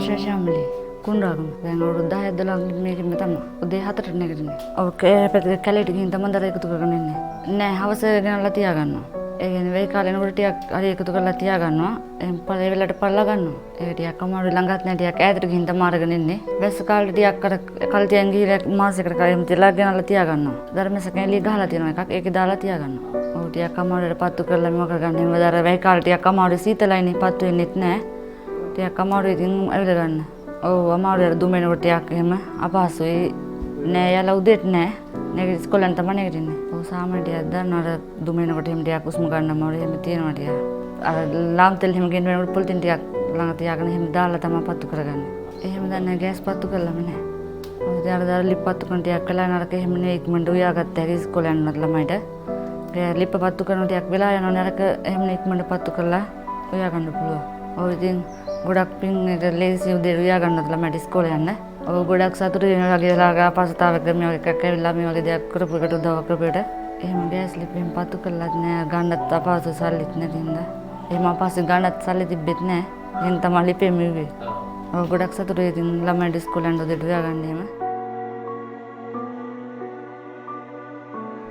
ශේෂාමලි කුණ්ඩාගම දැන් අවුරුදු 10 12 මේකෙම තමයි උදේ 4ට නැගිටින්නේ. ඔව් කැලේට ගිහින් තමයි දර එකතු කරගෙන ඉන්නේ. නෑ හවස ගෙනල්ලා තියාගන්නවා. ඒ කියන්නේ වෙයි කාලේ නකොට ටිකක් හරි එකතු කරලා තියාගන්නවා. එහෙන් පළේ වෙලට පල්ලා ගන්නවා. ඒක ටිකක් අමාරුයි ළඟත් නෑ ටිකක් ඈතට ගිහින් තමයි අරගෙන ඉන්නේ. වැස්ස කාලේ ටිකක් අර කල්තියෙන් ගිහින් මාසෙකට කලින් තියලා ගෙනල්ලා තියාගන්නවා. ධර්මසක එළිය ගහලා තියෙනවා එකක්. ඒකේ දාලා තියාගන්නවා. ඔව් ටිකක් අමාරුවට පත්තු කරලා මේක කරගන්න. එහෙම දර වෙයි කාලේ ටිකක් අමාරුයි සීතලයිනේ පත්තු වෙන්නෙත් නෑ. ටිකක් අමාරුයි ඉතින් ඇවිල්ලා ගන්න. ඔව් අමාරුයි දුමෙනකොට ටිකක් එහෙම අපහසුයි. නෑ යාලා උදේට නෑ. නැගිට ඉස්කෝලෙන් තමයි නැගිටින්නේ. ඔව් සාමාන්‍ය ටිකක් දාන්න අර දුමෙනකොට එහෙම ටිකක් උස්ම ගන්න අමාරුයි එහෙම තියෙනවා ටිකක්. අර ලාම් තෙල් එහෙම ගෙන්න වෙනකොට පොලිතින් ටිකක් ළඟ තියාගෙන එහෙම දාලා තමයි පත්තු කරගන්නේ. එහෙම දැන් ගෑස් පත්තු කළාම නෑ. ඔව් ඊට අර ලිප් පත්තු කරන ටිකක් කළා නරක එහෙම නේ ඉක්මනට උයාගත්ත හැකි ඉස්කෝලේ යන්නත් ළමයිට. ලිප් පත්තු කරන ටිකක් වෙලා යනවා නරක එහෙම ඉක්මනට පත්තු කරලා උයා ගන්න පුළුවන්. ඔව් ඉතින් ගොඩක් පින් එක ලේසි උදේ උයා ගන්නත් ළමයිට ඉස්කෝලේ යන්න. ඔව් ගොඩක් සතුටුයි මේ වගේ වෙලාවක අපහසුතාවයක මේ වගේ එකක් ඇවිල්ලා මේ වගේ දෙයක් කරපු එකට උදව් කරපුවට. එහෙම ගෑස් ලිප් එහෙම පත්තු කළාත් නෑ ගන්නත් අපහසු සල්ලිත් නැති හින්දා. එහෙම අපහසු ගන්නත් සල්ලි තිබ්බෙත් නෑ. එහෙන් තමයි ලිපේ මිව්වේ. ඔව් ගොඩක් සතුටුයි ඉතින් ළමයිට ඉස්කෝලේ යන්න උදේට උයා ගන්න එහෙම.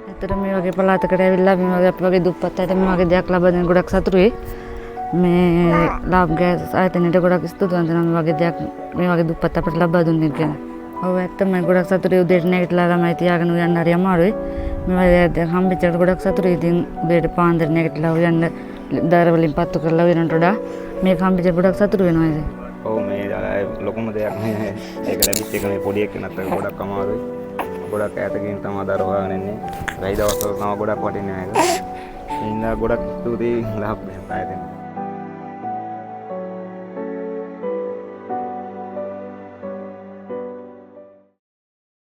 ඇත්තට මේ වගේ පළාතකට ඇවිල්ලා මේ වගේ අපි වගේ දුප්පත් අයට මේ වගේ දෙයක් ලබා දෙන ගොඩක් සතුටුයි. මේ ලාභ ගෑස් ආයතනයට ගොඩක් ස්තුතිවන්ත වෙනවා මේ වගේ දෙයක් මේ වගේ දුප්පත් අපිට ලබා දුන්නේ ගැන. ඔව් ඇත්තම ගොඩක් සතුටුයි උදේට නැගිටලා ළමයි තියාගෙන උයන්න හරි අමාරුයි. මේ වගේ දෙයක් හම්බෙච්චට ගොඩක් සතුටුයි ඉතින් උදේට පාන්දර නැගිටලා උයන්න දාර වලින් පත්තු කරලා උයනට වඩා මේක හම්බෙච්ච ගොඩක් සතුටු වෙනවා ඉතින්. ඔව් මේ ලොකුම දෙයක් නේ. ඒක ලැබිච්ච එක මේ පොඩි එකනත් ගොඩක් අමාරුයි. ගොඩක් ඈත ගිහින් තමයි දාර හොයාගෙන ඉන්නේ. රයි දවස්වල තමයි ගොඩක් වටින්නේ ඒක. ඒ හින්දා ගොඩක් ස්තුතියි ලාභ ආයතනයට.